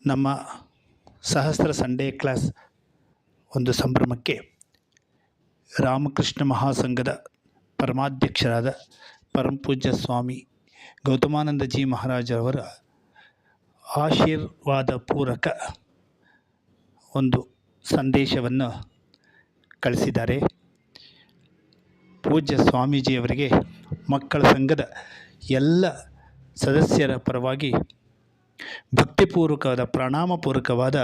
ನಮ್ಮ ಸಹಸ್ರ Sunday class ಒಂದು ಸಂಭ್ರಮಕ್ಕೆ ರಾಮಕೃಷ್ಣ ಮಹಾಸಂಘದ ಪರಮಾಧ್ಯಕ್ಷರಾದ ಪರಮಪೂಜ್ಯ ಸ್ವಾಮಿ ಗೌತಮಾನಂದಜಿ ಮಹಾರಾಜರವರ ಆಶೀರ್ವಾದ ಪೂರ್ವಕ ಒಂದು ಸಂದೇಶವನ್ನು ಕಳಿಸಿದ್ದಾರೆ. ಪೂಜ್ಯ ಸ್ವಾಮೀಜಿಯವರಿಗೆ ಮಕ್ಕಳ ಸಂಘದ ಎಲ್ಲ ಸದಸ್ಯರ ಪರವಾಗಿ ಭಕ್ತಿಪೂರ್ವಕವಾದ ಪ್ರಣಾಮಪೂರ್ವಕವಾದ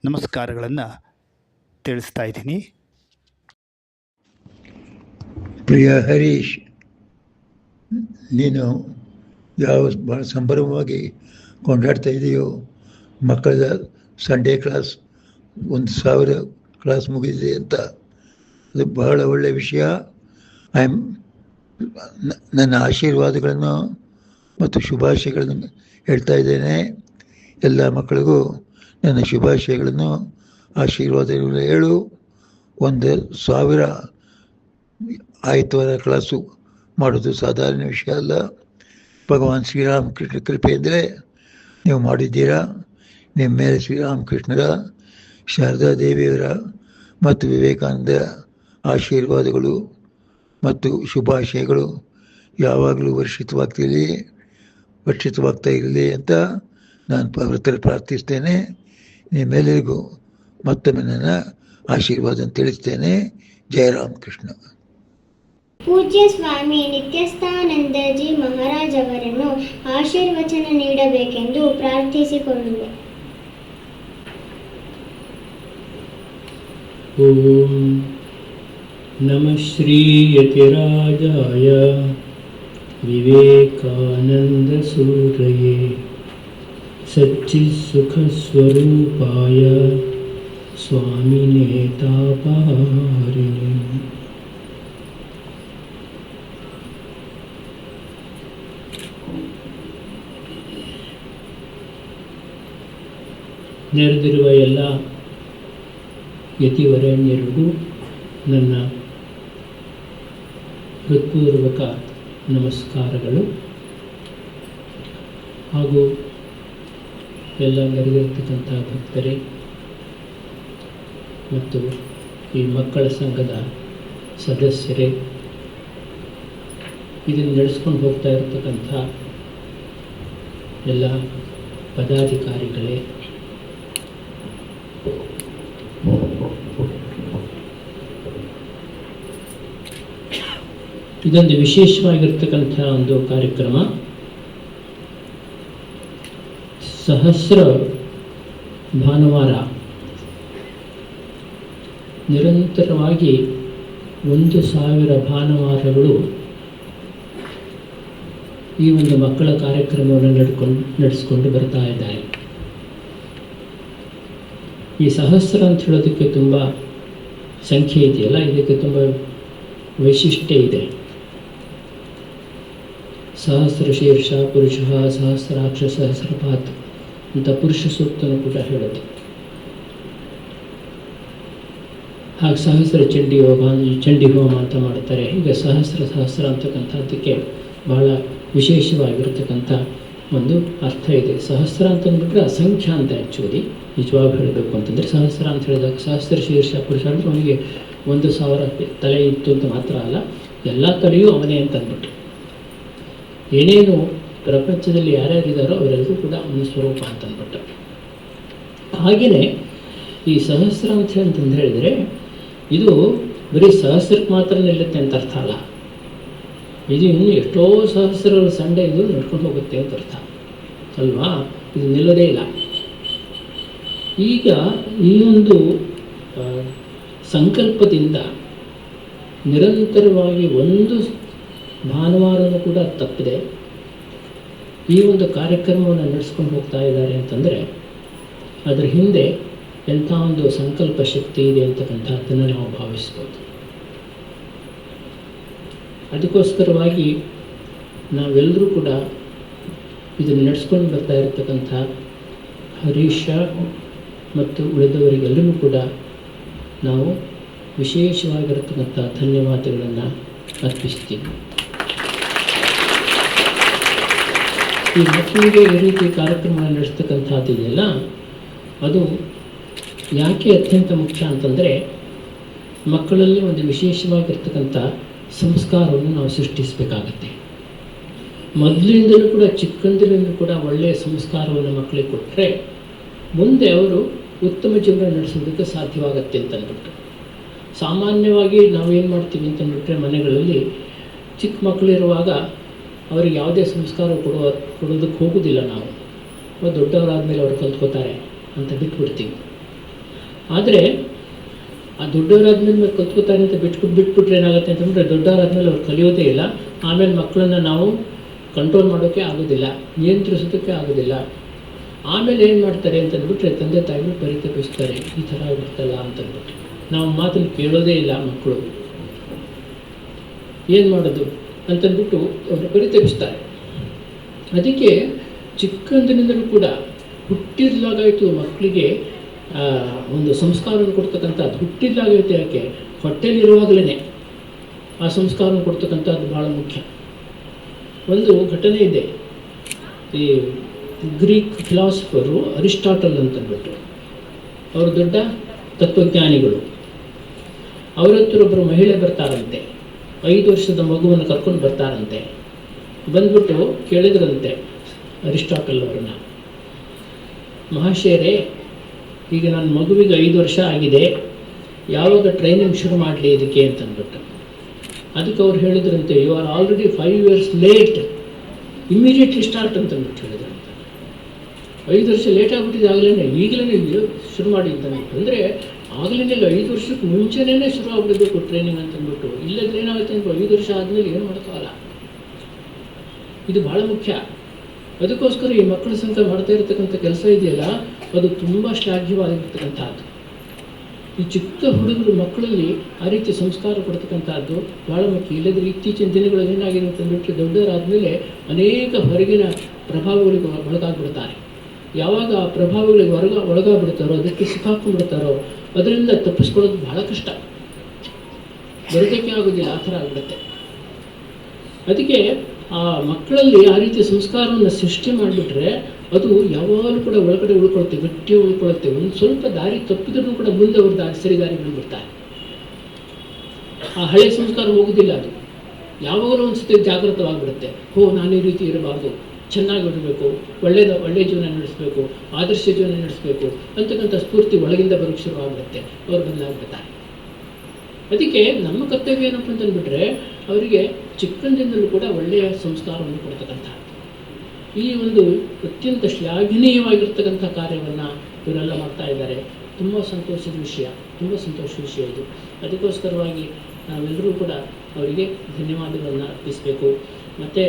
ನಮಸ್ಕಾರಗಳನ್ನು ತಿಳಿಸ್ತಾ ಇದ್ದೀನಿ. ಪ್ರಿಯ ಹರೀಶ್, ನೀನು ಯಾವ ಭಾಳ ಸಂಭ್ರಮವಾಗಿ ಕೊಂಡಾಡ್ತಾ ಇದೆಯೋ, ಮಕ್ಕಳ ಸಂಡೇ ಕ್ಲಾಸ್ 1000 ಕ್ಲಾಸ್ ಮುಗಿದಿದೆ ಅಂತ, ಅದು ಬಹಳ ಒಳ್ಳೆಯ ವಿಷಯ. ನನ್ನ ಆಶೀರ್ವಾದಗಳನ್ನು ಮತ್ತು ಶುಭಾಶಯಗಳನ್ನು ಹೇಳ್ತಾ ಇದ್ದೇನೆ. ಎಲ್ಲ ಮಕ್ಕಳಿಗೂ ನನ್ನ ಶುಭಾಶಯಗಳನ್ನು ಆಶೀರ್ವಾದಗಳನ್ನು ಹೇಳು. 1000 ಆಯ್ತವಾರ ಕ್ಲಾಸು ಮಾಡೋದು ಸಾಧಾರಣ ವಿಷಯ ಅಲ್ಲ. ಭಗವಾನ್ ಶ್ರೀರಾಮಕೃಷ್ಣ ಕೃಪೆ ಅಂದರೆ ನೀವು ಮಾಡಿದ್ದೀರಾ. ನಿಮ್ಮ ಮೇಲೆ ಶ್ರೀರಾಮಕೃಷ್ಣರ, ಶಾರದಾ ದೇವಿಯವರ ಮತ್ತು ವಿವೇಕಾನಂದ ಆಶೀರ್ವಾದಗಳು ಮತ್ತು ಶುಭಾಶಯಗಳು ಯಾವಾಗಲೂ ವರ್ಷಿತವಾಗ್ತಾ ಇರಲಿ ಅಂತ ನಾನು ಪವಿತ್ರ ಪ್ರಾರ್ಥಿಸ್ತೇನೆ. ನಿಮ್ಮೆಲ್ಲರಿಗೂ ಮತ್ತೊಮ್ಮೆ ನನ್ನ ಆಶೀರ್ವಾದ ತಿಳಿಸ್ತೇನೆ. ಜಯ ರಾಮಕೃಷ್ಣ. ಪೂಜ್ಯ ಸ್ವಾಮಿ ನಿತ್ಯಸ್ಥಾನಂದಜಿ ಮಹಾರಾಜ್ ಅವರನ್ನು ಆಶೀರ್ವಚನ ನೀಡಬೇಕೆಂದು ಪ್ರಾರ್ಥಿಸಿಕೊಳ್ಳುವೆ. ಓಂ ನಮಃ ಶ್ರೀ ಯತಿರಾಜಾಯ ವಿವೇಕಾನಂದ ಸೂರಯೇ ಸಚ್ಚಿತ್ಸುಖಸ್ವರೂಪಾಯ ಸ್ವಾಮಿನೇ ತಾಪಹಾರಿಣಿ. ನೆರೆದಿರುವ ಎಲ್ಲ ಯತಿವರೇಣ್ಯರಿಗೂ ನನ್ನ ಹೃತ್ಪೂರ್ವಕ ನಮಸ್ಕಾರಗಳು. ಹಾಗೂ ಎಲ್ಲ ನೆರೆದಿರ್ತಕ್ಕಂಥ ಭಕ್ತರೇ ಮತ್ತು ಈ ಮಕ್ಕಳ ಸಂಘದ ಸದಸ್ಯರೇ, ಇದನ್ನು ನಡೆಸ್ಕೊಂಡು ಹೋಗ್ತಾ ಇರತಕ್ಕಂಥ ಎಲ್ಲ ಪದಾಧಿಕಾರಿಗಳೇ, ಇದೊಂದು ವಿಶೇಷವಾಗಿರ್ತಕ್ಕಂಥ ಒಂದು ಕಾರ್ಯಕ್ರಮ. ಸಹಸ್ರ ಭಾನುವಾರ ನಿರಂತರವಾಗಿ 1000 ಭಾನುವಾರಗಳು ಈ ಒಂದು ಮಕ್ಕಳ ಕಾರ್ಯಕ್ರಮವನ್ನು ನಡೆಸ್ಕೊಂಡು ಬರ್ತಾ ಇದ್ದಾರೆ. ಈ ಸಹಸ್ರ ಅಂತ ಹೇಳೋದಕ್ಕೆ ತುಂಬ ಸಂಖ್ಯೆ ಇದೆಯಲ್ಲ, ಇದಕ್ಕೆ ತುಂಬ ವೈಶಿಷ್ಟ್ಯ ಇದೆ. ಸಹಸ್ರ ಶೀರ್ಷ ಪುರುಷ ಸಹಸ್ರಾಕ್ಷ ಸಹಸ್ರಪಾತ್ ಅಂತ ಪುರುಷ ಸೂಕ್ತನೂ ಕೂಡ ಹೇಳುತ್ತೆ. ಹಾಗೆ ಸಹಸ್ರ ಚಂಡಿ ಹೋಮ ಅಂತ ಮಾಡ್ತಾರೆ. ಈಗ ಸಹಸ್ರ ಅಂತಕ್ಕಂಥದ್ದಕ್ಕೆ ಬಹಳ ವಿಶೇಷವಾಗಿರ್ತಕ್ಕಂಥ ಒಂದು ಅರ್ಥ ಇದೆ. ಸಹಸ್ರ ಅಂತಂದ್ಬಿಟ್ರೆ ಅಸಂಖ್ಯ ಅಂತ ಆ್ಯಕ್ಚುಲಿ ನಿಜವಾಗಿ ಹೇಳಬೇಕು ಅಂತಂದರೆ. ಸಹಸ್ರ ಅಂತ ಹೇಳಿದಾಗ ಸಹಸ್ರ ಶೀರ್ಷ ಪುರುಷ ಅಂದರೆ ಅವನಿಗೆ 1000 ತಲೆ ಇತ್ತು ಅಂತ ಮಾತ್ರ ಅಲ್ಲ, ಎಲ್ಲ ತಲೆಯೂ ಅವನೇ ಅಂತ ಅಂದ್ಬಿಟ್ಟು ಏನೇನು ಪ್ರಪಂಚದಲ್ಲಿ ಯಾರ್ಯಾರಿದ್ದಾರೋ ಅವರೆಲ್ಲರೂ ಕೂಡ ಅವನ ಸ್ವರೂಪ ಅಂತ ಅಂದ್ಬಿಟ್ಟು. ಹಾಗೆಯೇ ಈ ಸಹಸ್ರ ಅಂತಂದು ಹೇಳಿದರೆ ಇದು ಬರೀ ಸಹಸ್ರಕ್ಕೆ ಮಾತ್ರ ನಿಲ್ಲುತ್ತೆ ಅಂತ ಅರ್ಥ ಅಲ್ಲ. ಇದು ಇನ್ನೂ ಎಷ್ಟೋ ಸಹಸ್ರ ಸಂಡೆ ಇದು ನಡ್ಕೊಂಡು ಹೋಗುತ್ತೆ ಅಂತ ಅರ್ಥ ಅಲ್ವಾ. ಇದು ನಿಲ್ಲೋದೇ ಇಲ್ಲ. ಈಗ ಇನ್ನೊಂದು ಸಂಕಲ್ಪದಿಂದ ನಿರಂತರವಾಗಿ 1 ಭಾನುವಾರನೂ ಕೂಡ ತಪ್ಪದೆ ಈ ಒಂದು ಕಾರ್ಯಕ್ರಮವನ್ನು ನಡೆಸ್ಕೊಂಡು ಹೋಗ್ತಾ ಇದ್ದಾರೆ ಅಂತಂದರೆ ಅದರ ಹಿಂದೆ ಎಂಥ ಒಂದು ಸಂಕಲ್ಪ ಶಕ್ತಿ ಇದೆ ಅಂತಕ್ಕಂಥದ್ದನ್ನು ನಾವು ಭಾವಿಸ್ಬೋದು. ಅದಕ್ಕೋಸ್ಕರವಾಗಿ ನಾವೆಲ್ಲರೂ ಕೂಡ ಇದನ್ನು ನಡೆಸ್ಕೊಂಡು ಬರ್ತಾ ಇರತಕ್ಕಂಥ ಹರೀಶ ಮತ್ತು ಉಳಿದವರಿಗೆಲ್ಲರೂ ಕೂಡ ನಾವು ವಿಶೇಷವಾಗಿರತಕ್ಕಂಥ ಧನ್ಯವಾದಗಳನ್ನು ಅರ್ಪಿಸ್ತೀವಿ. ಈ ಮಕ್ಕಳಿಗೆ ಈ ರೀತಿ ಕಾರ್ಯಕ್ರಮ ನಡೆಸ್ತಕ್ಕಂಥದ್ದಿದೆಯಲ್ಲ, ಅದು ಯಾಕೆ ಅತ್ಯಂತ ಮುಖ್ಯ ಅಂತಂದರೆ, ಮಕ್ಕಳಲ್ಲಿ ಒಂದು ವಿಶೇಷವಾಗಿರ್ತಕ್ಕಂಥ ಸಂಸ್ಕಾರವನ್ನು ನಾವು ಸೃಷ್ಟಿಸಬೇಕಾಗತ್ತೆ. ಮೊದಲಿಂದಲೂ ಕೂಡ, ಚಿಕ್ಕಂದಿನಿಂದಲೂ ಕೂಡ ಒಳ್ಳೆಯ ಸಂಸ್ಕಾರವನ್ನು ಮಕ್ಕಳಿಗೆ ಕೊಟ್ಟರೆ ಮುಂದೆ ಅವರು ಉತ್ತಮ ಜೀವನ ನಡೆಸೋದಕ್ಕೆ ಸಾಧ್ಯವಾಗತ್ತೆ ಅಂತಂದ್ಬಿಟ್ಟು. ಸಾಮಾನ್ಯವಾಗಿ ನಾವೇನು ಮಾಡ್ತೀವಿ ಅಂತಂದ್ಬಿಟ್ರೆ, ಮನೆಗಳಲ್ಲಿ ಚಿಕ್ಕ ಮಕ್ಕಳಿರುವಾಗ ಅವ್ರಿಗೆ ಯಾವುದೇ ಸಂಸ್ಕಾರ ಕೊಡೋದಕ್ಕೆ ಹೋಗೋದಿಲ್ಲ ನಾವು. ದೊಡ್ಡವರಾದಮೇಲೆ ಅವ್ರು ಕಲ್ತ್ಕೋತಾರೆ ಅಂತ ಬಿಟ್ಬಿಡ್ತೀವಿ. ಆದರೆ ಆ ದೊಡ್ಡವರಾದ್ಮೇಲೆ ಕಲ್ತ್ಕೋತಾರೆ ಅಂತ ಬಿಟ್ಬಿಟ್ರೆ ಏನಾಗುತ್ತೆ ಅಂತಂದರೆ, ದೊಡ್ಡವರಾದ್ಮೇಲೆ ಅವ್ರು ಕಲಿಯೋದೇ ಇಲ್ಲ. ಆಮೇಲೆ ಮಕ್ಕಳನ್ನು ನಾವು ಕಂಟ್ರೋಲ್ ಮಾಡೋಕ್ಕೆ ಆಗೋದಿಲ್ಲ, ನಿಯಂತ್ರಿಸೋದಕ್ಕೆ ಆಗೋದಿಲ್ಲ. ಆಮೇಲೆ ಏನು ಮಾಡ್ತಾರೆ ಅಂತಂದ್ಬಿಟ್ರೆ, ತಂದೆ ತಾಯಿಗಳು ಪರಿತಪಿಸ್ತಾರೆ, ಈ ಥರ ಆಗಿರ್ತಲ್ಲ ಅಂತಂದ್ಬಿಟ್ಟು. ನಾವು ಮಾತನ್ನು ಕೇಳೋದೇ ಇಲ್ಲ ಮಕ್ಕಳು, ಏನು ಮಾಡೋದು ಅಂತಂದ್ಬಿಟ್ಟು ಅವರು ಪರಿತಪಿಸ್ತಾರೆ. ಅದಕ್ಕೆ ಚಿಕ್ಕಂದಿನಿಂದಲೂ ಕೂಡ ಹುಟ್ಟಿದಾಗಾಯಿತು ಮಕ್ಕಳಿಗೆ ಒಂದು ಸಂಸ್ಕಾರವನ್ನು ಕೊಡ್ತಕ್ಕಂಥದ್ದು. ಹುಟ್ಟಿದಾಗೈತೆ ಯಾಕೆ, ಹೊಟ್ಟೆಲಿರುವಾಗಲೇ ಆ ಸಂಸ್ಕಾರವನ್ನು ಕೊಡ್ತಕ್ಕಂಥದ್ದು ಭಾಳ ಮುಖ್ಯ. ಒಂದು ಘಟನೆ ಇದೆ. ಈ ಗ್ರೀಕ್ ಫಿಲಾಸಫರು ಅರಿಸ್ಟಾಟಲ್ ಅಂತಂದ್ಬಿಟ್ಟು, ಅವರು ದೊಡ್ಡ ತತ್ವಜ್ಞಾನಿಗಳು. ಅವರ ಹತ್ರ ಒಬ್ಬರು ಮಹಿಳೆ ಬರ್ತಾರಂತೆ, 5 ವರ್ಷದ ಮಗುವನ್ನು ಕರ್ಕೊಂಡು ಬರ್ತಾರಂತೆ. ಬಂದ್ಬಿಟ್ಟು ಕೇಳಿದ್ರಂತೆ ಅರಿಸ್ಟಾಟಲ್ ಅವ್ರನ್ನ, ಮಹಾಶಯರೇ, ಈಗ ನನ್ನ ಮಗುವಿಗೆ 5 ವರ್ಷ ಆಗಿದೆ, ಯಾವಾಗ ಟ್ರೈನಿಂಗ್ ಶುರು ಮಾಡಲಿ ಇದಕ್ಕೆ ಅಂತಂದ್ಬಿಟ್ಟು. ಅದಕ್ಕೆ ಅವ್ರು ಹೇಳಿದ್ರಂತೆ, you are already 5 years late, immediately start ಅಂತಂದ್ಬಿಟ್ಟು ಹೇಳಿದ್ರಂತೆ. 5 ವರ್ಷ ಲೇಟ್ ಆಗಿಬಿಟ್ಟಿದೆ, ಆಗಲೇ ಈಗಲೇ ಶುರು ಮಾಡಿ ಅಂತಂದ್ಬಿಟ್ಟು. ಅಂದರೆ ಆಗಲೇ 5 ವರ್ಷಕ್ಕೆ ಮುಂಚೆನೇ ಶುರು ಆಗ್ಬಿಡಬೇಕು ಟ್ರೈನಿಂಗ್ ಅಂತಂದ್ಬಿಟ್ಟು. ಇಲ್ಲದ್ರೆ ಏನಾಗುತ್ತೆ ಅಂತ 5 ವರ್ಷ ಆದಮೇಲೆ ಏನು ಮಾಡೋಕ್ಕಾಗಲ್ಲ. ಇದು ಭಾಳ ಮುಖ್ಯ. ಅದಕ್ಕೋಸ್ಕರ ಈ ಮಕ್ಕಳ ಸಂಘ ಮಾಡ್ತಾ ಇರತಕ್ಕಂಥ ಕೆಲಸ ಇದೆಯಲ್ಲ, ಅದು ತುಂಬ ಶ್ಲಾಘ್ಯವಾಗಿರ್ತಕ್ಕಂಥದ್ದು. ಈ ಚಿಕ್ಕ ಹುಡುಗರು ಮಕ್ಕಳಲ್ಲಿ ಆ ರೀತಿ ಸಂಸ್ಕಾರ ಕೊಡ್ತಕ್ಕಂಥದ್ದು ಭಾಳ ಮುಖ್ಯ. ಇಲ್ಲದ್ರೆ ಇತ್ತೀಚಿನ ದಿನಗಳಲ್ಲಿ ಏನಾಗಿದೆ ಅಂತಂದ್ಬಿಟ್ಟು, ದೊಡ್ಡವರಾದಮೇಲೆ ಅನೇಕ ಹೊರಗಿನ ಪ್ರಭಾವಗಳಿಗೆ ಒಳಗಾಗ್ಬಿಡ್ತಾರೆ. ಯಾವಾಗ ಆ ಪ್ರಭಾವಗಳಿಗೆ ಒಳಗಾಗ್ಬಿಡ್ತಾರೋ, ಅದಕ್ಕೆ ಸಿಕ್ಕಾಕೊಂಡ್ಬಿಡ್ತಾರೋ, ಅದರಿಂದ ತಪ್ಪಿಸ್ಕೊಳ್ಳೋದು ಭಾಳ ಕಷ್ಟ, ಬರೋದಕ್ಕೆ ಆಗೋದಿಲ್ಲ, ಆ ಥರ ಆಗಿಬಿಡುತ್ತೆ. ಅದಕ್ಕೆ ಆ ಮಕ್ಕಳಲ್ಲಿ ಆ ರೀತಿಯ ಸಂಸ್ಕಾರವನ್ನು ಸೃಷ್ಟಿ ಮಾಡಿಬಿಟ್ರೆ ಅದು ಯಾವಾಗಲೂ ಕೂಡ ಒಳಗಡೆ ಉಳ್ಕೊಳುತ್ತೆ, ಗಟ್ಟಿ ಉಳ್ಕೊಳುತ್ತೆ. ಒಂದು ಸ್ವಲ್ಪ ದಾರಿ ತಪ್ಪಿದ್ರೂ ಕೂಡ ಮುಂದೆ ಅವ್ರ ಸರಿ ದಾರಿ ಬಿಡ್ತಾರೆ. ಆ ಹಳೆ ಸಂಸ್ಕಾರ ಹೋಗೋದಿಲ್ಲ. ಅದು ಯಾವಾಗಲೂ ಒಂದು ಜಾಗೃತವಾಗಿಬಿಡುತ್ತೆ. ನಾನು ಈ ರೀತಿ ಇರಬಾರ್ದು, ಚೆನ್ನಾಗಿರಬೇಕು, ಒಳ್ಳೆಯ ಜೀವನ ನಡೆಸಬೇಕು, ಆದರ್ಶ ಜೀವನ ನಡೆಸಬೇಕು ಅಂತಕ್ಕಂಥ ಸ್ಫೂರ್ತಿ ಒಳಗಿಂದ ಬರೋಕ್ಕೆ ಶುರುವಾಗ್ಬಿಡುತ್ತೆ. ಅವ್ರು ಬದಲಾಗ್ಬಿಡ್ತಾರೆ. ಅದಕ್ಕೆ ನಮ್ಮ ಕರ್ತವ್ಯ ಏನಪ್ಪ ಅಂತಂದ್ಬಿಟ್ರೆ, ಅವರಿಗೆ ಚಿಕ್ಕಂದಿನಲ್ಲೂ ಕೂಡ ಒಳ್ಳೆಯ ಸಂಸ್ಕಾರವನ್ನು ಕೊಡ್ತಕ್ಕಂಥ ಈ ಒಂದು ಅತ್ಯಂತ ಶ್ಲಾಘನೀಯವಾಗಿರ್ತಕ್ಕಂಥ ಕಾರ್ಯವನ್ನು ಇವರೆಲ್ಲ ಮಾಡ್ತಾ ಇದ್ದಾರೆ. ತುಂಬ ಸಂತೋಷದ ವಿಷಯ ಇದು. ಅದಕ್ಕೋಸ್ಕರವಾಗಿ ನಾವೆಲ್ಲರೂ ಕೂಡ ಅವರಿಗೆ ಧನ್ಯವಾದಗಳನ್ನು ಅರ್ಪಿಸಬೇಕು. ಮತ್ತು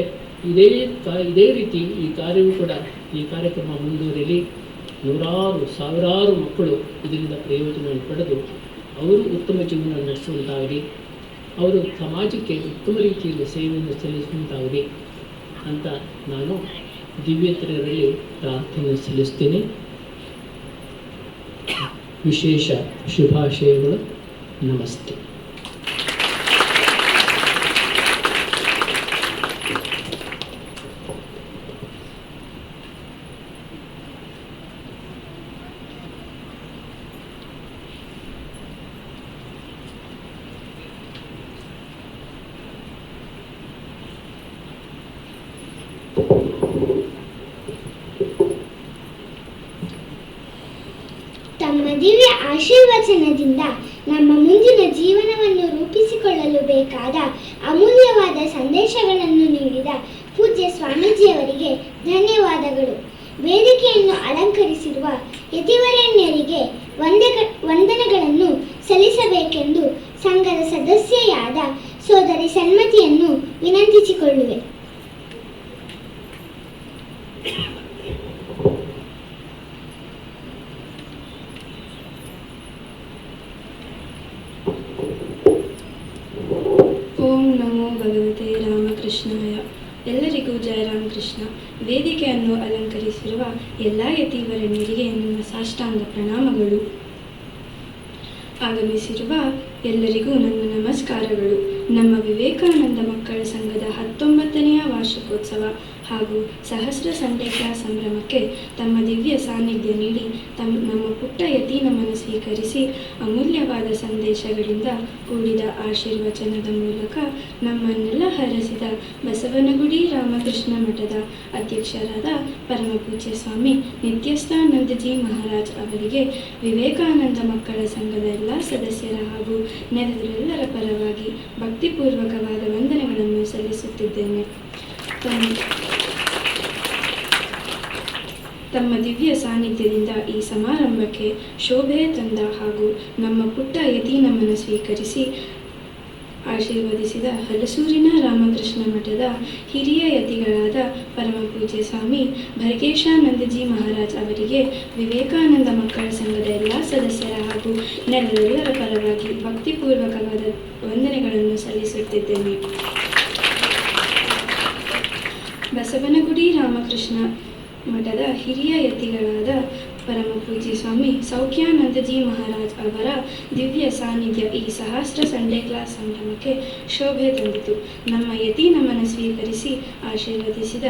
ಇದೇ ರೀತಿ ಈ ಕಾರ್ಯವೂ ಕೂಡ, ಈ ಕಾರ್ಯಕ್ರಮ ಮುಂದುವರಿಯಲಿ. ಸಾವಿರಾರು ಮಕ್ಕಳು ಇದರಿಂದ ಪ್ರಯೋಜನವನ್ನು ಪಡೆದು ಅವರು ಉತ್ತಮ ಜೀವನ ನಡೆಸುವಂತಾಗಲಿ, ಅವರು ಸಮಾಜಕ್ಕೆ ಉತ್ತಮ ರೀತಿಯಲ್ಲಿ ಸೇವೆಯನ್ನು ಸಲ್ಲಿಸುವಂತಾಗಲಿ ಅಂತ ನಾನು ದಿವ್ಯತ್ರರಲ್ಲಿ ಪ್ರಾರ್ಥನೆ ಸಲ್ಲಿಸ್ತೀನಿ. ವಿಶೇಷ ಶುಭಾಶಯಗಳು. ನಮಸ್ತೆ. ತಮ್ಮ ದಿವ್ಯ ಆಶೀರ್ವಚನದಿಂದ ನಮ್ಮ ಮುಂದಿನ ಜೀವನವನ್ನು ರೂಪಿಸಿಕೊಳ್ಳಲು ಬೇಕಾದ ಅಮೂಲ್ಯವಾದ ಸಂದೇಶಗಳನ್ನು ನೀಡಿದ ಪೂಜ್ಯ ಸ್ವಾಮೀಜಿಯವರಿಗೆ ಧನ್ಯವಾದಗಳು. ವೇದಿಕೆಯನ್ನು ಅಲಂಕರಿಸಿರುವ ಯತಿವರೇಣ್ಯರಿಗೆ ವಂದನೆಗಳನ್ನು ಸಲ್ಲಿಸಬೇಕೆಂದು ಸಂಘದ ಸದಸ್ಯೆಯಾದ ಸೋದರಿ ಸನ್ಮತಿಯನ್ನು ವಿನಂತಿಸಿಕೊಳ್ಳುವೆ. ಓಂ ನಮೋ ಭಗವತೆ ರಾಮಕೃಷ್ಣಾಯ. ಎಲ್ಲರಿಗೂ ಜಯ ರಾಮಕೃಷ್ಣ. ವೇದಿಕೆಯನ್ನು ಅಲಂಕರಿಸಿರುವ ಎಲ್ಲ ಯತಿವರಣ್ಯರಿಗೆ ನನ್ನ ಸಾಷ್ಟಾಂಗ ಪ್ರಣಾಮಗಳು. ಆಗಮಿಸಿರುವ ಎಲ್ಲರಿಗೂ ನನ್ನ ನಮಸ್ಕಾರಗಳು. ನಮ್ಮ ವಿವೇಕಾನಂದ ಮಕ್ಕಳ ಸಂಘದ 19ನೇ ವಾರ್ಷಿಕೋತ್ಸವ ಹಾಗೂ ಸಹಸ್ರ ಸಂಡೇ ಕ್ಲಾಸ್ ಸಂಭ್ರಮಕ್ಕೆ ತಮ್ಮ ದಿವ್ಯ ಸಾನ್ನಿಧ್ಯ ನೀಡಿ ನಮ್ಮ ಪುಟ್ಟ ಯತೀನಮ್ಮನ್ನು ಸ್ವೀಕರಿಸಿ ಅಮೂಲ್ಯವಾದ ಸಂದೇಶಗಳಿಂದ ಕೂಡಿದ ಆಶೀರ್ವಚನದ ಮೂಲಕ ನಮ್ಮನ್ನೆಲ್ಲ ಹರಸಿದ ಬಸವನಗುಡಿ ರಾಮಕೃಷ್ಣ ಮಠದ ಅಧ್ಯಕ್ಷರಾದ ಪರಮಪೂಜ್ಯ ಸ್ವಾಮಿ ನಿತ್ಯಸ್ಥಾನಂದಜಿ ಮಹಾರಾಜ್ ಅವರಿಗೆ ವಿವೇಕಾನಂದ ಮಕ್ಕಳ ಸಂಘದ ಎಲ್ಲ ಸದಸ್ಯರ ಹಾಗೂ ನೆರೆದರೆಲ್ಲರ ಪರವಾಗಿ ಭಕ್ತಿಪೂರ್ವಕವಾದ ವಂದನೆಗಳನ್ನು ಸಲ್ಲಿಸುತ್ತಿದ್ದೇನೆ. ತಮ್ಮ ದಿವ್ಯ ಸಾನ್ನಿಧ್ಯದಿಂದ ಈ ಸಮಾರಂಭಕ್ಕೆ ಶೋಭೆ ತಂದ ಹಾಗೂ ನಮ್ಮ ಪುಟ್ಟ ಯತೀನಮ್ಮನ್ನು ಸ್ವೀಕರಿಸಿ ಆಶೀರ್ವದಿಸಿದ ಹಲಸೂರಿನ ರಾಮಕೃಷ್ಣ ಮಠದ ಹಿರಿಯ ಯತಿಗಳಾದ ಪರಮಪೂಜ್ಯ ಸ್ವಾಮಿ ಭರ್ಗೇಶಾನಂದಜಿ ಮಹಾರಾಜ್ ಅವರಿಗೆ ವಿವೇಕಾನಂದ ಮಕ್ಕಳ ಸಂಘದ ಎಲ್ಲ ಸದಸ್ಯರ ಹಾಗೂ ನೆರೆದರೆಲ್ಲರ ಪರವಾಗಿ ಭಕ್ತಿಪೂರ್ವಕವಾದ ವಂದನೆಗಳನ್ನು ಸಲ್ಲಿಸುತ್ತಿದ್ದೇನೆ. ಬಸವನಗುಡಿ ರಾಮಕೃಷ್ಣ ಮಠದ ಹಿರಿಯ ಯತಿಗಳಾದ ಪರಮಪೂಜ್ಯ ಸ್ವಾಮಿ ಸೌಖ್ಯಾನಂದಜಿ ಮಹಾರಾಜ್ ಅವರ ದಿವ್ಯ ಸಾನ್ನಿಧ್ಯ ಈ ಸಹಸ್ರ ಸಂಡೇ ಕ್ಲಾಸ್ ಸಂಭ್ರಮಕ್ಕೆ ಶೋಭೆ ತಂದಿತು. ನಮ್ಮ ಯತೀನಮ್ಮನ ಸ್ವೀಕರಿಸಿ ಆಶೀರ್ವದಿಸಿದ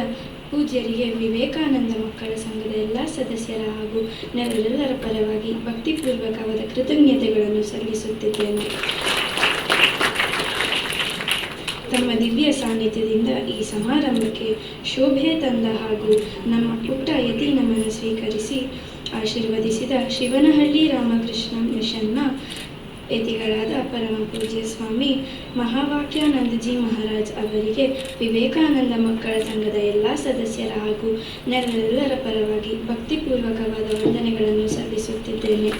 ಪೂಜ್ಯರಿಗೆ ವಿವೇಕಾನಂದ ಮಕ್ಕಳ ಸಂಘದ ಎಲ್ಲ ಸದಸ್ಯರ ಹಾಗೂ ನೆರೆದರೆಲ್ಲರ ಪರವಾಗಿ ಭಕ್ತಿಪೂರ್ವಕವಾದ ಕೃತಜ್ಞತೆಗಳನ್ನು ಸಲ್ಲಿಸುತ್ತಿದ್ದೇನೆ. ತಮ್ಮ ದಿವ್ಯ ಸಾನ್ನಿಧ್ಯದಿಂದ ಈ ಸಮಾರಂಭಕ್ಕೆ ಶೋಭೆ ತಂದ ಹಾಗೂ ನಮ್ಮ ಪುಟ್ಟ ಯತೀನಮ್ಮನ್ನು ಸ್ವೀಕರಿಸಿ ಆಶೀರ್ವದಿಸಿದ ಶಿವನಹಳ್ಳಿ ರಾಮಕೃಷ್ಣ ಮಿಷನ್ನ ಯತಿಗಳಾದ ಪರಮಪೂಜ್ಯ ಸ್ವಾಮಿ ಮಹಾವಾಕ್ಯಾನಂದಜಿ ಮಹಾರಾಜ್ ಅವರಿಗೆ ವಿವೇಕಾನಂದ ಮಕ್ಕಳ ಸಂಘದ ಎಲ್ಲ ಸದಸ್ಯರ ಹಾಗೂ ನೆರೆದರೆಲ್ಲರ ಪರವಾಗಿ ಭಕ್ತಿಪೂರ್ವಕವಾದ ವಂದನೆಗಳನ್ನು ಸಲ್ಲಿಸುತ್ತಿದ್ದೇನೆ.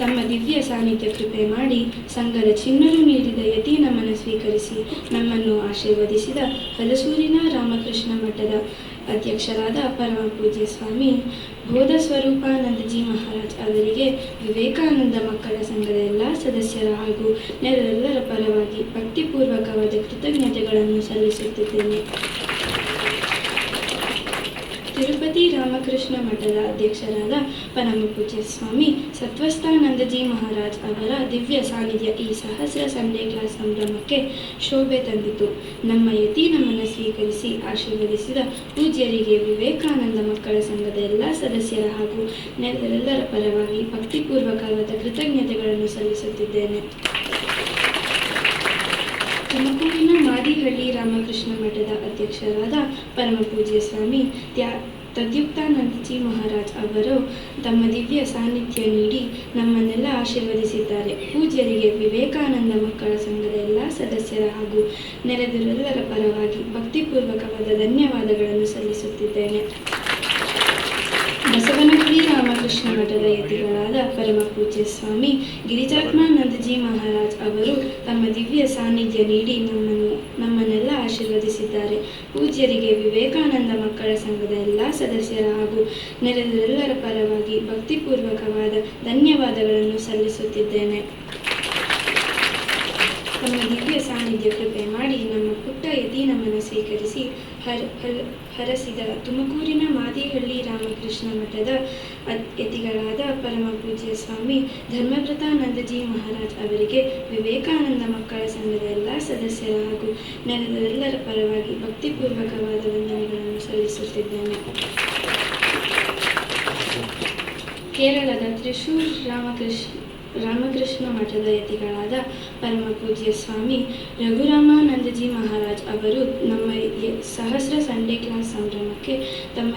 ತಮ್ಮ ದಿವ್ಯ ಸಾನ್ನಿಧ್ಯ ಕೃಪೆ ಮಾಡಿ ಸಂಘದ ಚಿನ್ನರು ನೀಡಿದ ಯತೀನಮ್ಮನ ಸ್ವೀಕರಿಸಿ ನಮ್ಮನ್ನು ಆಶೀರ್ವದಿಸಿದ ಹಲಸೂರಿನ ರಾಮಕೃಷ್ಣ ಮಠದ ಅಧ್ಯಕ್ಷರಾದ ಪರಮಪೂಜ್ಯ ಸ್ವಾಮಿ ಬೋಧ ಸ್ವರೂಪಾನಂದಜಿ ಮಹಾರಾಜ್ ಅವರಿಗೆ ವಿವೇಕಾನಂದ ಮಕ್ಕಳ ಸಂಘದ ಎಲ್ಲ ಸದಸ್ಯರ ಹಾಗೂ ನೆರೆದರೆಲ್ಲರ ಪರವಾಗಿ ಭಕ್ತಿಪೂರ್ವಕವಾದ ಕೃತಜ್ಞತೆಗಳನ್ನು ಸಲ್ಲಿಸುತ್ತಿದ್ದೇನೆ. ತಿರುಪತಿ ರಾಮಕೃಷ್ಣ ಮಠದ ಅಧ್ಯಕ್ಷರಾದ ಪರಮಪೂಜ್ಯ ಸ್ವಾಮಿ ಸತ್ವಸ್ಥಾನಂದಜಿ ಮಹಾರಾಜ್ ಅವರ ದಿವ್ಯ ಸಾನ್ನಿಧ್ಯ ಈ ಸಹಸ್ರ ಸಂಡೇ ಕ್ಲಾಸ್ ಸಂಭ್ರಮಕ್ಕೆ ಶೋಭೆ ತಂದಿತು. ನಮ್ಮ ಯತೀನಮ್ಮನ್ನು ಸ್ವೀಕರಿಸಿ ಆಶೀರ್ವದಿಸಿದ ಪೂಜ್ಯರಿಗೆ ವಿವೇಕಾನಂದ ಮಕ್ಕಳ ಸಂಘದ ಎಲ್ಲ ಸದಸ್ಯರ ಹಾಗೂ ನೆರೆದರೆಲ್ಲರ ಪರವಾಗಿ ಭಕ್ತಿಪೂರ್ವಕವಾದ ಕೃತಜ್ಞತೆಗಳನ್ನು ಸಲ್ಲಿಸುತ್ತಿದ್ದೇನೆ. ತುಮಕೂರಿನ ಮಾದಿಹಳ್ಳಿ ರಾಮಕೃಷ್ಣ ಮಠದ ಅಧ್ಯಕ್ಷರಾದ ಪರಮಪೂಜ್ಯ ಸ್ವಾಮಿ ತದ್ಯುಕ್ತಾನಂದಜಿ ಮಹಾರಾಜ್ ಅವರು ತಮ್ಮ ದಿವ್ಯ ಸಾನ್ನಿಧ್ಯ ನೀಡಿ ನಮ್ಮನ್ನೆಲ್ಲ ಆಶೀರ್ವದಿಸಿದ್ದಾರೆ. ಪೂಜ್ಯರಿಗೆ ವಿವೇಕಾನಂದ ಮಕ್ಕಳ ಸಂಘದ ಎಲ್ಲ ಸದಸ್ಯರ ಹಾಗೂ ನೆರೆದರೆಲ್ಲರ ಪರವಾಗಿ ಭಕ್ತಿಪೂರ್ವಕವಾದ ಧನ್ಯವಾದಗಳನ್ನು ಸಲ್ಲಿಸುತ್ತಿದ್ದೇನೆ. ಬಸವನಗುಡಿ ರಾಮಕೃಷ್ಣ ಮಠದ ಯತಿಗಳಾದ ಪರಮಪೂಜ್ಯ ಸ್ವಾಮಿ ಗಿರಿಜಾತ್ಮಾನಂದಜಿ ಮಹಾರಾಜ್ ಅವರು ತಮ್ಮ ದಿವ್ಯ ಸಾನ್ನಿಧ್ಯ ನೀಡಿ ನಮ್ಮನ್ನೆಲ್ಲ ಆಶೀರ್ವದಿಸಿದ್ದಾರೆ. ಪೂಜ್ಯರಿಗೆ ವಿವೇಕಾನಂದ ಮಕ್ಕಳ ಸಂಘದ ಎಲ್ಲ ಸದಸ್ಯರ ಹಾಗೂ ನೆರೆದರೆಲ್ಲರ ಪರವಾಗಿ ಭಕ್ತಿಪೂರ್ವಕವಾದ ಧನ್ಯವಾದಗಳನ್ನು ಸಲ್ಲಿಸುತ್ತಿದ್ದೇನೆ. ತಮ್ಮ ದಿವ್ಯ ಸಾನ್ನಿಧ್ಯ ಕೃಪೆ ಮಾಡಿ ನಮ್ಮ ಪುಟ್ಟ ಯತೀನಮ್ಮನ್ನು ಸ್ವೀಕರಿಸಿ ಹರಸಿದ ತುಮಕೂರಿನ ಮಾದಿಹಳ್ಳಿ ರಾಮಕೃಷ್ಣ ಮಠದ ಯತಿಗಳಾದ ಪರಮಪೂಜ್ಯ ಸ್ವಾಮಿ ಧರ್ಮವ್ರತಾನಂದಜಿ ಮಹಾರಾಜ್ ಅವರಿಗೆ ವಿವೇಕಾನಂದ ಮಕ್ಕಳ ಸಂಘದ ಎಲ್ಲ ಸದಸ್ಯರ ಹಾಗೂ ನೆರೆದರೆಲ್ಲರ ಪರವಾಗಿ ಭಕ್ತಿಪೂರ್ವಕವಾದ ವಂದನೆಗಳನ್ನು ಸಲ್ಲಿಸುತ್ತಿದ್ದೇನೆ. ಕೇರಳದ ತ್ರಿಶೂರ್ ರಾಮಕೃಷ್ಣ ಮಠದ ಯತಿಗಳಾದ ಪರಮಪೂಜ್ಯ ಸ್ವಾಮಿ ರಘುರಾಮಾನಂದಜಿ ಮಹಾರಾಜ್ ಅವರು ನಮ್ಮ ಸಹಸ್ರ ಸಂಡೇ ಕ್ಲಾಸ್ ಸಂಭ್ರಮಕ್ಕೆ ತಮ್ಮ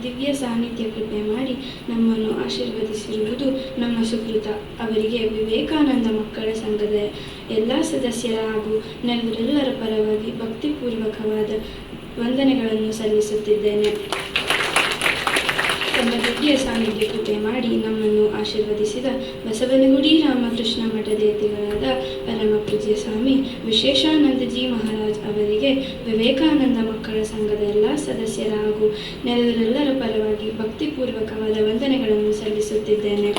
ದಿವ್ಯ ಸಾನ್ನಿಧ್ಯ ಕೃಪೆ ಮಾಡಿ ನಮ್ಮನ್ನು ಆಶೀರ್ವದಿಸಿರುವುದು ನಮ್ಮ ಸುಕೃತ. ಅವರಿಗೆ ವಿವೇಕಾನಂದ ಮಕ್ಕಳ ಸಂಘದ ಎಲ್ಲ ಸದಸ್ಯರ ಹಾಗೂ ನೆರೆದರೆಲ್ಲರ ಪರವಾಗಿ ಭಕ್ತಿಪೂರ್ವಕವಾದ ವಂದನೆಗಳನ್ನು ಸಲ್ಲಿಸುತ್ತಿದ್ದೇನೆ. ತಮ್ಮ ದಿವ್ಯ ಸಾನ್ನಿಧ್ಯ ಕೃಪೆ ಮಾಡಿ ನಮ್ಮನ್ನು ಆಶೀರ್ವದಿಸಿದ ಬಸವನಗುಡಿ ರಾಮಕೃಷ್ಣ ಮಠದ ಯತಿಗಳಾದ ಪರಮಪೂಜ್ಯ ಸ್ವಾಮಿ ವಿಶೇಷಾನಂದಜಿ ಮಹಾರಾಜ್ ಅವರಿಗೆ ವಿವೇಕಾನಂದ ಮಕ್ಕಳ ಸಂಘದ ಎಲ್ಲ ಸದಸ್ಯರ ಹಾಗೂ ನೆರೆದರೆಲ್ಲರ ಪರವಾಗಿ ಭಕ್ತಿಪೂರ್ವಕವಾದ ವಂದನೆಗಳನ್ನು ಸಲ್ಲಿಸುತ್ತಿದ್ದೇನೆ.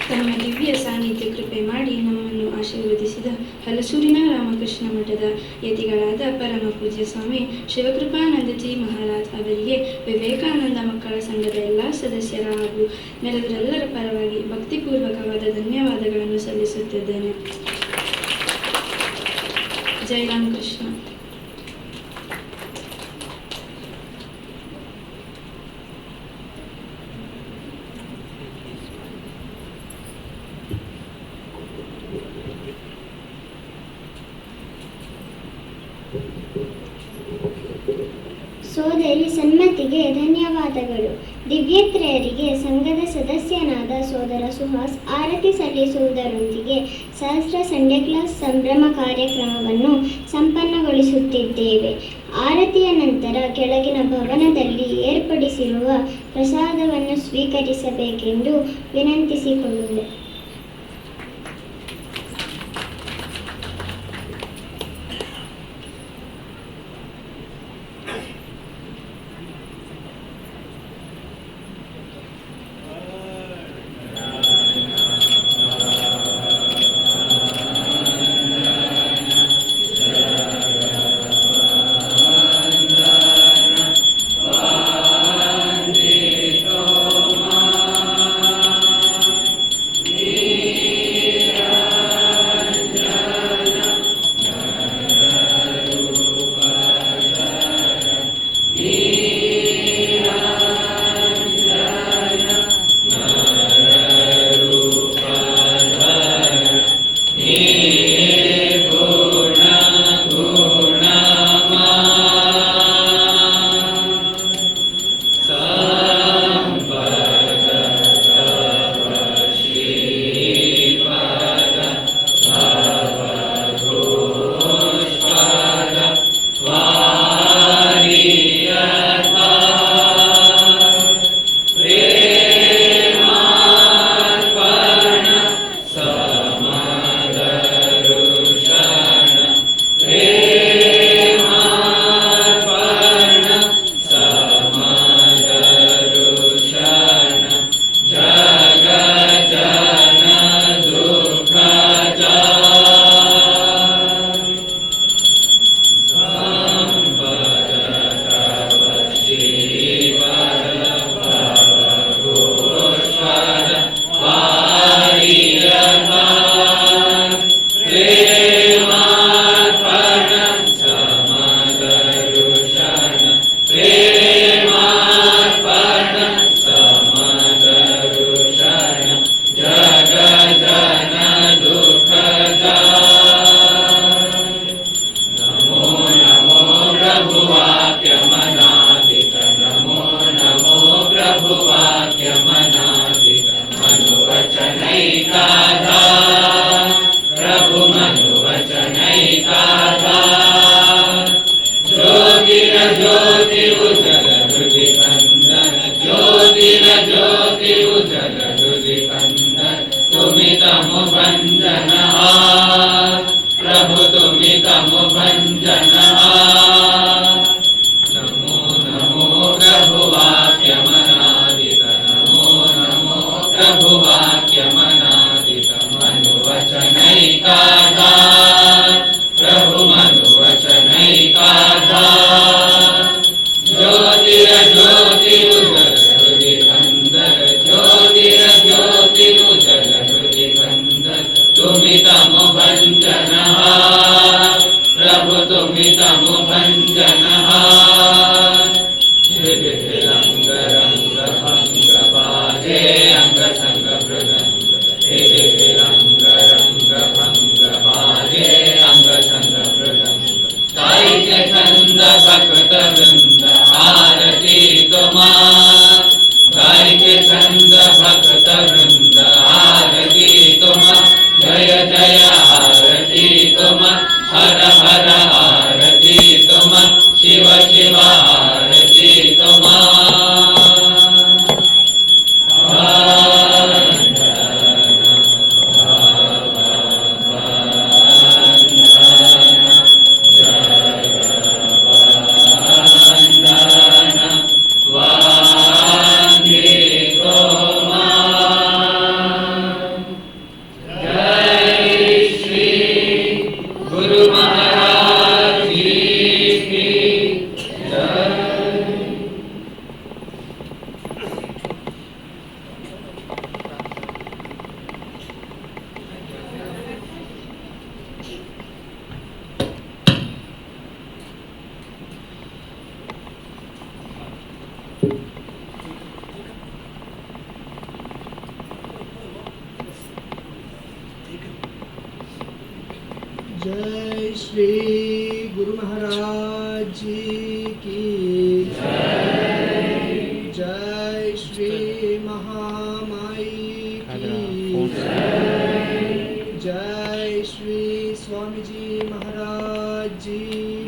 ತಮ್ಮ ದಿವ್ಯ ಸಾನ್ನಿಧ್ಯ ಕೃಪೆ ಮಾಡಿ ನಮ್ಮನ್ನು ಆಶೀರ್ವದಿಸಿದ ಹಲಸೂರಿನ ರಾಮಕೃಷ್ಣ ಮಠದ ಯತಿಗಳಾದ ಪರಮಪೂಜ್ಯ ಸ್ವಾಮಿ ಶಿವಕೃಪಾನಂದಜಿ ಮಹಾರಾಜ್ ಅವರಿಗೆ ವಿವೇಕಾನಂದ ಮಕ್ಕಳ ಸಂಘದ ಎಲ್ಲ ಸದಸ್ಯರ ಹಾಗೂ ನೆರೆದರೆಲ್ಲರ ಪರವಾಗಿ ಭಕ್ತಿಪೂರ್ವಕವಾದ ಧನ್ಯವಾದಗಳನ್ನು ಸಲ್ಲಿಸುತ್ತಿದ್ದೇನೆ. ಜೈ ರಾಮಕೃಷ್ಣ. ಸೋದರಿ ಸನ್ಮತಿಗೆ ಧನ್ಯವಾದಗಳು. ದಿವ್ಯತ್ರೆಯರಿಗೆ ಸಂಘದ ಸದಸ್ಯನಾದ ಸೋದರ ಸುಹಾಸ್ ಆರತಿ ಸಲ್ಲಿಸುವುದರೊಂದಿಗೆ ಸಹಸ್ರ ಸಂಡೇ ಕ್ಲಾಸ್ ಸಂಭ್ರಮ ಕಾರ್ಯಕ್ರಮವನ್ನು ಸಂಪನ್ನಗೊಳಿಸುತ್ತಿದ್ದೇವೆ. ಆರತಿಯ ನಂತರ ಕೆಳಗಿನ ಭವನದಲ್ಲಿ ಏರ್ಪಡಿಸಿರುವ ಪ್ರಸಾದವನ್ನು ಸ್ವೀಕರಿಸಬೇಕೆಂದು ವಿನಂತಿಸಿಕೊಳ್ಳುವೆ. गुरु महाराज जय श्री गुरु महाराज जी की जय श्री महामाई की जय श्री स्वामी जी महाराज जी